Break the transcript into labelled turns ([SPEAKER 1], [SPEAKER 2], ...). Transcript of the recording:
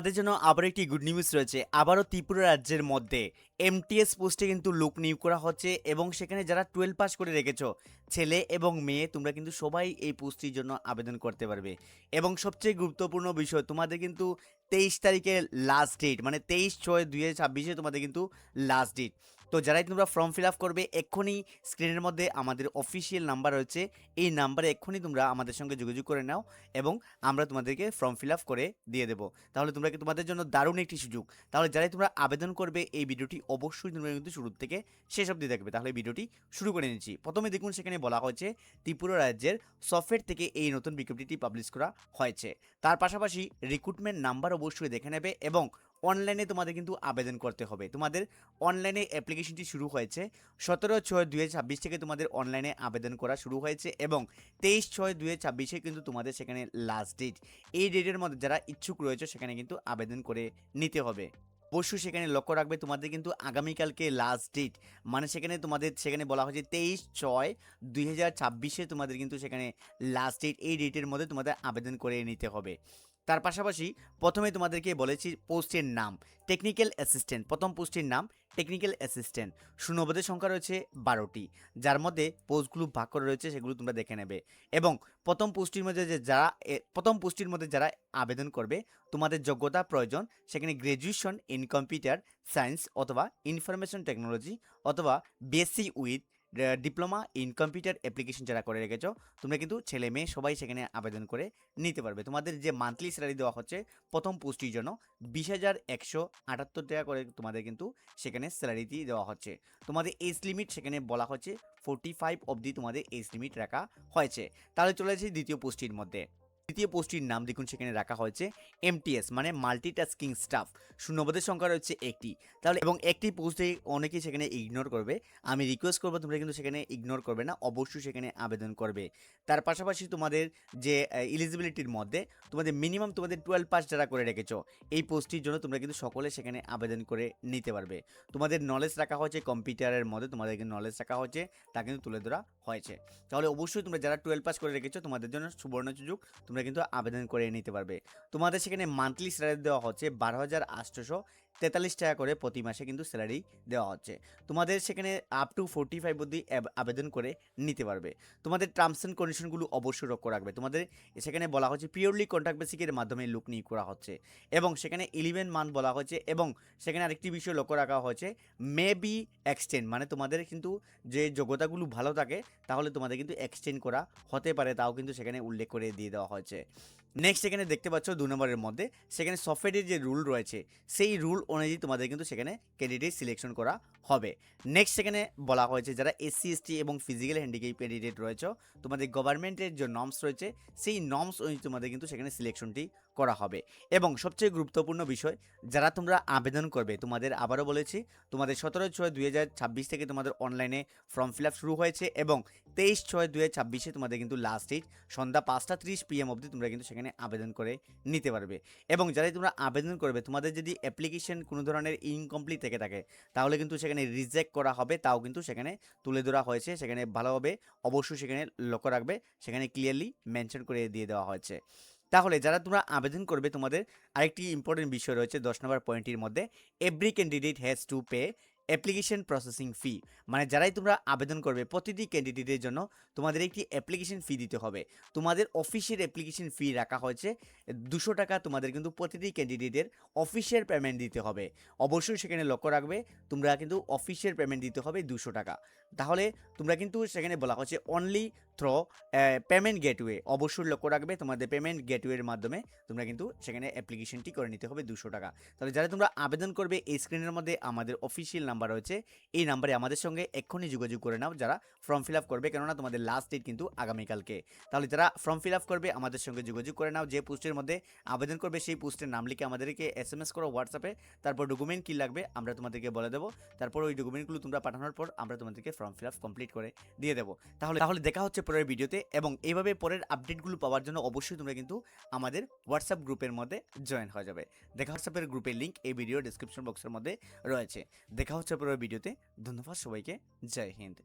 [SPEAKER 1] তাদের জন্য আবার একটি গুড নিউজ রয়েছে। আবারও ত্রিপুরা রাজ্যের মধ্যে এমটিএস পোস্টে কিন্তু লোক নিয়োগ করা হচ্ছে এবং সেখানে যারা 12 পাস করে রেখেছো ছেলে এবং মেয়ে তোমরা কিন্তু সবাই এই পোস্টটির জন্য আবেদন করতে পারবে। এবং সবচেয়ে গুরুত্বপূর্ণ বিষয় তোমাদের কিন্তু 23 তারিখে লাস্ট ডেট, মানে 23/6/2026 তোমাদের কিন্তু লাস্ট ডেট। তো যারাই তোমরা ফর্ম ফিল আপ করবে এক্ষুনি স্ক্রিনের মধ্যে আমাদের অফিসিয়াল নাম্বার রয়েছে, এই নাম্বারে এক্ষুনি তোমরা আমাদের সঙ্গে যোগাযোগ করে নাও এবং আমরা তোমাদেরকে ফর্ম ফিল আপ করে দিয়ে দেবো। তাহলে তোমরা তোমাদের জন্য দারুণ একটি সুযোগ। তাহলে যারাই তোমরা আবেদন করবে এই ভিডিওটি অবশ্যই তোমরা কিন্তু শুরু থেকে শেষ অবধি দেখবে। তাহলে ভিডিওটি শুরু করে নিচ্ছি। প্রথমে দেখুন সেখানে বলা হয়েছে ত্রিপুরা রাজ্যের সফটওয়্যার থেকে এই নতুন বিজ্ঞপ্তিটি পাবলিশ করা হয়েছে। তার পাশাপাশি রিক্রুটমেন্ট নাম্বার অবশ্যই দেখে নেবে এবং অনলাইনে তোমাদের কিন্তু আবেদন করতে হবে। তোমাদের অনলাইনে অ্যাপ্লিকেশনটি শুরু হয়েছে 17/6/2026 থেকে তোমাদের অনলাইনে আবেদন করা শুরু হয়েছে এবং 23/6/2026 কিন্তু তোমাদের সেখানে লাস্ট ডেট। এই ডেটের মধ্যে যারা ইচ্ছুক রয়েছে সেখানে কিন্তু আবেদন করে নিতে হবে। অবশ্যই সেখানে লক্ষ্য রাখবে তোমাদের কিন্তু আগামীকালকে লাস্ট ডেট, মানে সেখানে তোমাদের সেখানে বলা হয়েছে 23/6/2026 তোমাদের কিন্তু সেখানে লাস্ট ডেট। এই ডেটের মধ্যে তোমাদের আবেদন করে নিতে হবে। তার পাশাপাশি প্রথমে তোমাদেরকে বলেছি পোস্টের নাম টেকনিক্যাল অ্যাসিস্ট্যান্ট, প্রথম পোস্টের নাম টেকনিক্যাল অ্যাসিস্ট্যান্ট। শূন্যপদের সংখ্যা রয়েছে 12টি, যার মধ্যে পোস্টগুলো ভাগ করে রয়েছে সেগুলো তোমরা দেখে নেবে। এবং প্রথম পোস্টটির মধ্যে প্রথম পোস্টটির মধ্যে যারা আবেদন করবে তোমাদের যোগ্যতা প্রয়োজন সেখানে গ্র্যাজুয়েশন ইন কম্পিউটার সায়েন্স অথবা ইনফরমেশন টেকনোলজি অথবা BSc with diploma in computer application যারা করে রেখেছ তোমরা কিন্তু ছেলে মেয়ে সবাই সেখানে আবেদন করে নিতে পারবে। তোমাদের যে মান্থলি স্যালারি দেওয়া হচ্ছে প্রথম পোস্টটির জন্য 20,178 টাকা করে তোমাদের কিন্তু সেখানে স্যালারিটি দেওয়া হচ্ছে। তোমাদের এজ লিমিট সেখানে বলা হচ্ছে 45 অবধি তোমাদের এজ লিমিট রাখা হয়েছে। তাহলে চলে যাচ্ছি দ্বিতীয় পোস্টটির মধ্যে। দ্বিতীয় পোস্টটির নাম দেখুন সেখানে রাখা হয়েছে এমটিএস মানে মাল্টিটাস্কিং স্টাফ। শূন্যপদের সংখ্যা রয়েছে একটি। তাহলে এবং একটি পোস্টে অনেকেই সেখানে ইগনোর করবে, আমি রিকোয়েস্ট করবো তোমরা কিন্তু সেখানে ইগনোর করবে না, অবশ্যই সেখানে আবেদন করবে। তার পাশাপাশি তোমাদের যে এলিজিবিলিটির মধ্যে তোমাদের মিনিমাম তোমাদের 12 পাস যারা করে রেখেছো এই পোস্টটির জন্য তোমরা কিন্তু সকলে সেখানে আবেদন করে নিতে পারবে। তোমাদের নলেজ রাখা হয়েছে কম্পিউটারের মধ্যে, তোমাদের কিন্তু নলেজ রাখা হয়েছে তা কিন্তু তুলে ধরা হয়েছে। তাহলে অবশ্যই তোমরা যারা 12 পাস করে রেখেছো তোমাদের জন্য সুবর্ণ সুযোগ, তোমরা কিন্তু আবেদন করে নিতে পারবে। তোমাদের সেখানে মান্থলি স্যালারি দেওয়া হচ্ছে 12,843 টাকা করে প্রতি মাসে কিন্তু স্যালারি দেওয়া হচ্ছে। তোমাদের সেখানে আপ টু 45 অবধি আবেদন করে নিতে পারবে। তোমাদের টার্মস অ্যান্ড কন্ডিশনগুলো অবশ্যই লক্ষ্য রাখবে। তোমাদের সেখানে বলা হচ্ছে পিওরলি কন্ট্রাক্ট বেসিকের মাধ্যমে লোক নিয়োগ করা হচ্ছে এবং সেখানে 11 মান্থ বলা হয়েছে এবং সেখানে আরেকটি বিষয় লক্ষ্য রাখা হয়েছে মে বি এক্সটেন্ড, মানে তোমাদের কিন্তু যে যোগ্যতাগুলো ভালো থাকে তাহলে তোমাদের কিন্তু এক্সটেন্ড করা হতে পারে, তাও কিন্তু সেখানে উল্লেখ করে দিয়ে দেওয়া হয়েছে। নেক্সট সেখানে দেখতে পাচ্ছ 2 নম্বরের মধ্যে সেখানে সফটওয়্যারের যে রুল রয়েছে সেই রুল অনুযায়ী তোমাদের কিন্তু সেখানে ক্যান্ডিডেট সিলেকশন করা হবে। নেক্সট সেখানে বলা হয়েছে যারা এসসি এসটি এবং ফিজিক্যাল হ্যান্ডিক্যাপ ক্যান্ডিডেট রয়েছে তোমাদের গভর্নমেন্টের যে নর্মস রয়েছে সেই নর্মস অনুযায়ী তোমাদের কিন্তু সেখানে সিলেকশনটি করা হবে। এবং সবচেয়ে গুরুত্বপূর্ণ বিষয় যারা তোমরা আবেদন করবে তোমাদের আবারও বলেছি তোমাদের 17/6/2026 থেকে তোমাদের অনলাইনে ফর্ম ফিল আপ শুরু হয়েছে এবং 23/6/2026 তোমাদের কিন্তু লাস্ট ডেট সন্ধ্যা 5:30 PM অবধি তোমরা কিন্তু সেখানে আবেদন করে নিতে পারবে। এবং যারাই তোমরা আবেদন করবে তোমাদের যদি অ্যাপ্লিকেশন কোনো ধরনের ইনকমপ্লিট থেকে থাকে তাহলে কিন্তু সেখানে রিজেক্ট করা হবে, তাও কিন্তু সেখানে তুলে ধরা হয়েছে। সেখানে ভালোভাবে অবশ্যই সেখানে লক্ষ্য রাখবে, সেখানে ক্লিয়ারলি মেনশন করে দিয়ে দেওয়া হয়েছে। তাহলে যারা তোমরা আবেদন করবে তোমাদের আরেকটি ইম্পর্টেন্ট বিষয় রয়েছে 10 নম্বর পয়েন্টের মধ্যে every candidate has to pay application processing fee, মানে যারাই তোমরা আবেদন করবে প্রতিটি ক্যান্ডিডেটের জন্য তোমাদের একটি অ্যাপ্লিকেশন ফি দিতে হবে। তোমাদের অফিসের অ্যাপ্লিকেশন ফি রাখা হয়েছে 200 টাকা, তোমাদের কিন্তু প্রতিটি ক্যান্ডিডেটের অফিসের পেমেন্ট দিতে হবে। অবশ্যই সেখানে লক্ষ্য রাখবে তোমরা কিন্তু অফিসের পেমেন্ট দিতে হবে 200 টাকা। তাহলে তোমরা কিন্তু সেখানে বলা হচ্ছে অনলি থ্রো পেমেন্ট গেটওয়ে, অবশ্যই লক্ষ্য রাখবে তোমাদের পেমেন্ট গেটওয়ের মাধ্যমে তোমরা কিন্তু সেখানে অ্যাপ্লিকেশনটি করে নিতে হবে 200 টাকা। তাহলে যারা তোমরা আবেদন করবে এই স্ক্রিনের মধ্যে আমাদের অফিসিয়াল নাম্বার রয়েছে, এই নাম্বারে আমাদের সঙ্গে এক্ষুনি যোগাযোগ করে নাও যারা ফর্ম ফিল আপ করবে, কেননা তোমাদের লাস্ট ডেট কিন্তু আগামীকালকে। তাহলে যারা ফর্ম ফিল আপ করবে আমাদের সঙ্গে যোগাযোগ করে নাও, যে পোস্টের মধ্যে আবেদন করবে সেই পোস্টের নাম লিখে আমাদেরকে SMS করো হোয়াটসঅ্যাপে, তারপর ডকুমেন্ট কী লাগবে আমরা তোমাদেরকে বলে দেবো, তারপর ওই ডকুমেন্টগুলো তোমরা পাঠানোর পর আমরা তোমাদেরকে ফর্ম ফিল আপ কমপ্লিট করে দিয়ে দেবো। তাহলে তাহলে দেখা হচ্ছে পরের ভিডিওতে এবং এইভাবে পরের আপডেটগুলো পাওয়ার জন্য অবশ্যই তোমরা কিন্তু আমাদের হোয়াটসঅ্যাপ গ্রুপের মধ্যে জয়েন হয়ে যাবে। দেখা হোয়াটসঅ্যাপের গ্রুপের লিঙ্ক এই ভিডিও ডিসক্রিপশন বক্সের মধ্যে রয়েছে। দেখা হচ্ছে পরের ভিডিওতে। ধন্যবাদ সবাইকে, জয় হিন্দ।